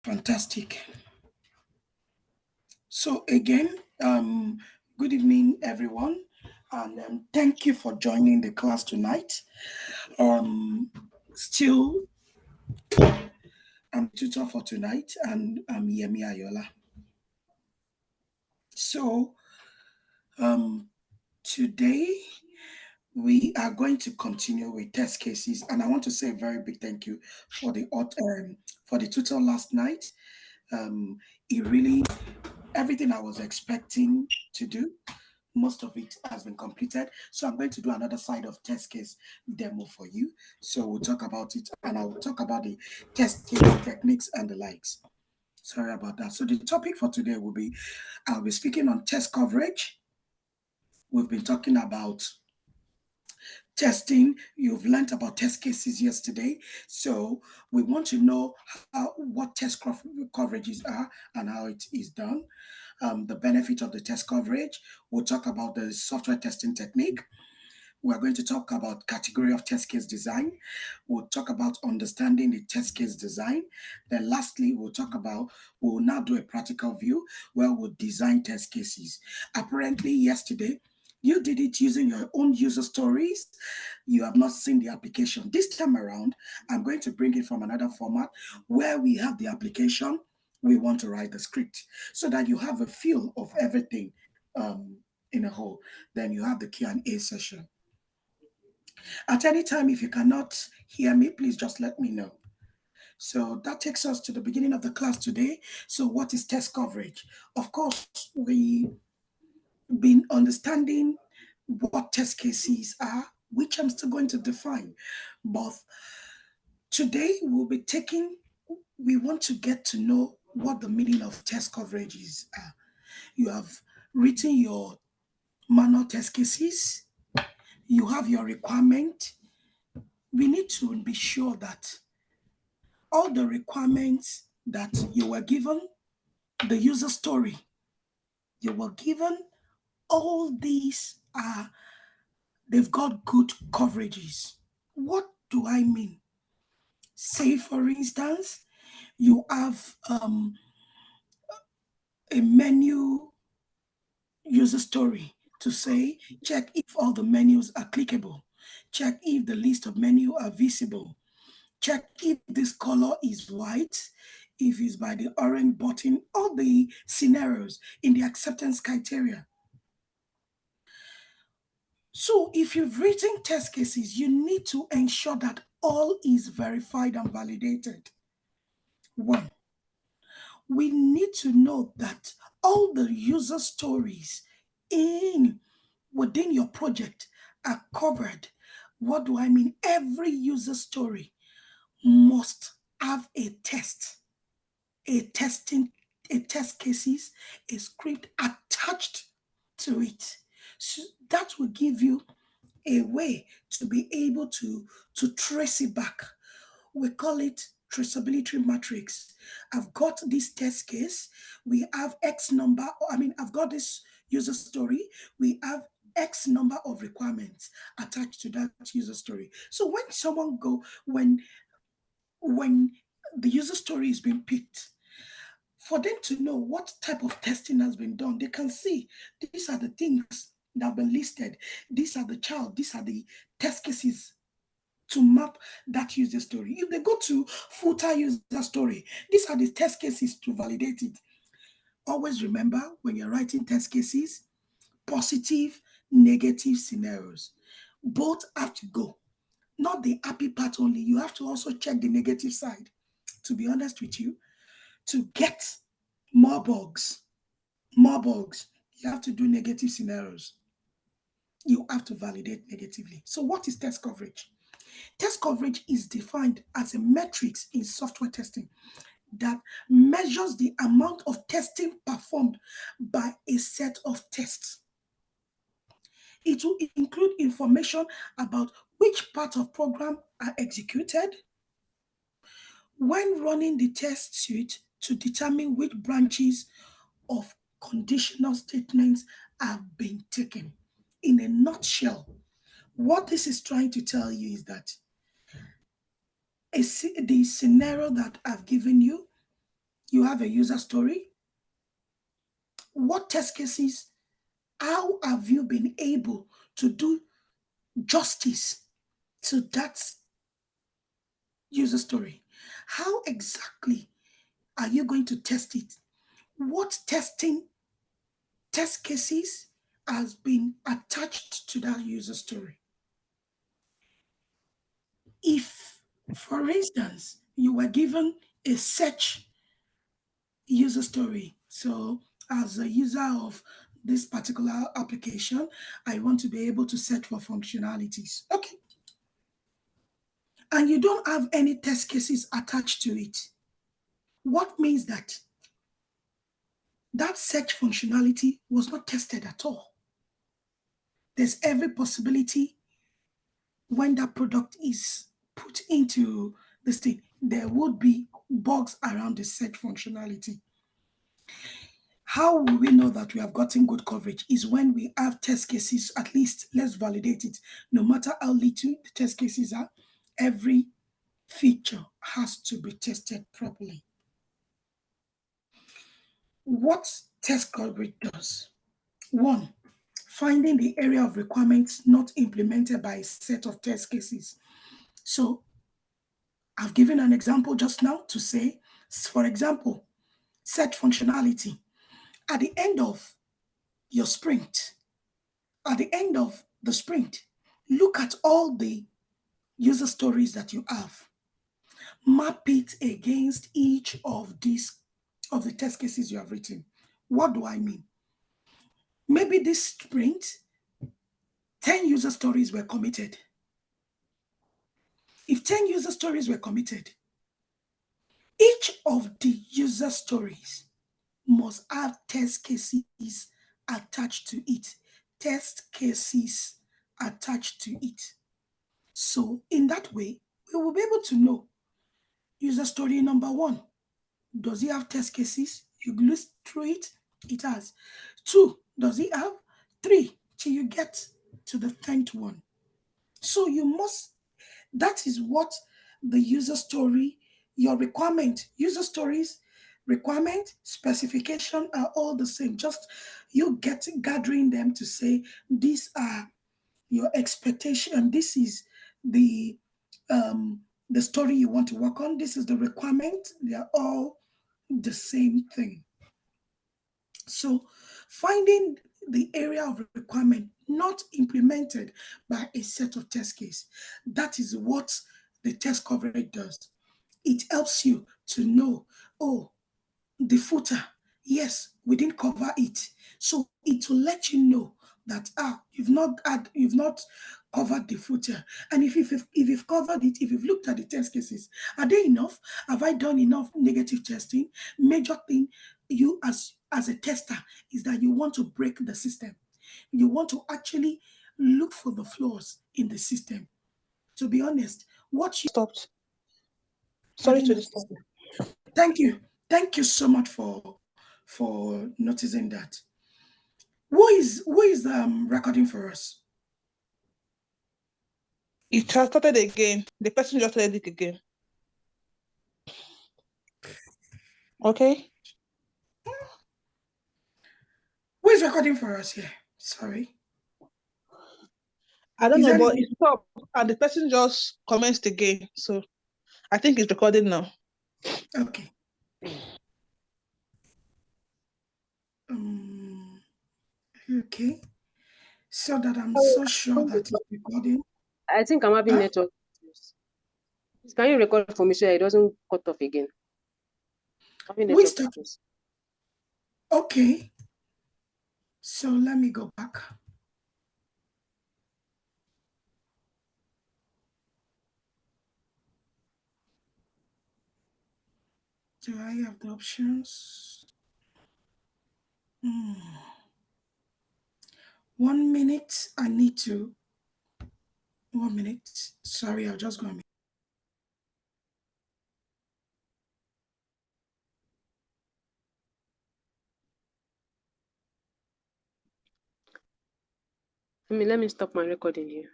Fantastic. So again, good evening, everyone, and thank you for joining the class tonight. Still, I'm tutor for tonight, and I'm Yemi Ayola. So today we are going to continue with test cases, and I want to say a very big thank you for the tutor last night. Um, it really everything I was expecting to do. Most of it has been completed. So I'm going to do another side of test case demo for you. So we'll talk about it and I will talk about the test case techniques and the likes. Sorry about that. So the topic for today will be I'll be speaking on test coverage. We've been talking about testing. You've learned about test cases yesterday. So we want to know what coverages are and how it is done. The benefit of the test coverage. We'll talk about the software testing technique. We're going to talk about category of test case design. We'll talk about understanding the test case design. Then lastly, we'll now do a practical view where we'll design test cases. Apparently yesterday, you did it using your own user stories. You have not seen the application. This time around, I'm going to bring it from another format where we have the application. We want to write the script so that you have a feel of everything um, in a whole. Then you have the Q&A session. At any time, if you cannot hear me, please just let me know. So that takes us to the beginning of the class today. So what is test coverage? Of course, we've been understanding what test cases are, which I'm still going to define. But today we want to get to know what the meaning of test coverage is. You have written your manual test cases, you have your requirement. We need to be sure that all the requirements that you were given, the user story you were given, all these they've got good coverages. What do I mean? Say, for instance, you have a menu user story to say, check if all the menus are clickable, check if the list of menu are visible, check if this color is white, if it's by the orange button, all the scenarios in the acceptance criteria. So if you've written test cases, you need to ensure that all is verified and validated. One, we need to know that all the user stories in within your project are covered. What do I mean? Every user story must have a test, a testing, a test cases, a script attached to it. So that will give you a way to be able to trace it back. We call it traceability matrix. I've got this test case. We have X number. I mean, I've got this user story. We have X number of requirements attached to that user story. So when the user story is being picked, for them to know what type of testing has been done, they can see these are the things that have been listed. These are the test cases to map that user story. If they go to footer user story, these are the test cases to validate it. Always remember when you're writing test cases, positive, negative scenarios. Both have to go. Not the happy part only. You have to also check the negative side. To be honest with you, to get more bugs, more bugs, you have to do negative scenarios. You have to validate negatively. So, what is test coverage? Test coverage is defined as a metrics in software testing that measures the amount of testing performed by a set of tests. It will include information about which part of program are executed, when running the test suite to determine which branches of conditional statements have been taken. In a nutshell, what this is trying to tell you is that the scenario that I've given you, You have a user story. What test cases, how have you been able to do justice to that user story? How exactly are you going to test it? What test cases has been attached to that user story? If, for instance, you were given a search user story, so as a user of this particular application, I want to be able to search for functionalities. Okay. And you don't have any test cases attached to it. What means that that search functionality was not tested at all. There's every possibility when that product is put into this thing, there would be bugs around the search functionality. How will we know that we have gotten good coverage is when we have test cases, at least let's validate it. No matter how little the test cases are, every feature has to be tested properly. What test coverage does? One, finding the area of requirements not implemented by a set of test cases. So I've given an example just now to say, for example, set functionality. At the end of your sprint, at the end of the sprint, look at all the user stories that you have. Map it against each of the test cases you have written. What do I mean? Maybe this sprint, 10 user stories were committed. If 10 user stories were committed, each of the user stories must have test cases attached to it. Test cases attached to it. So in that way, we will be able to know user story number one. Does it have test cases? You look through it, it has. Two, does it have? Three, till you get to the 10th one. So you must, that is what the user story, your requirement, user stories, requirement, specification are all the same. Just you gathering them to say these are your expectation, and this is um, the story you want to work on. This is the requirement. They are all the same thing. So finding the area of requirement not implemented by a set of test case, that is what the test coverage does. It helps you to know, oh, the footer, yes, we didn't cover it. So it will let you know that you've not covered the footer. And if you've covered it, if you've looked at the test cases, are they enough? Have I done enough negative testing? Major thing you as a tester is that you want to break the system. You want to actually look for the flaws in the system. To be honest, what you stopped. Sorry to disturb. Thank you. Thank you so much for noticing that. Who is recording for us? It has started again. The person just said it again. Okay. Who is recording for us here? Sorry. I don't Is know, anyone? but it stopped and the person just commenced again. So I think it's recording now. Okay. Okay. So that I'm so sure that it's recording. I think I'm having network issues. Can you record for me so it doesn't cut off again? I'm having We network start. issues. Okay. So let me go back. Do I have the options? 1 minute. I need to. 1 minute. Sorry, I'll just go a minute. Let me stop my recording here.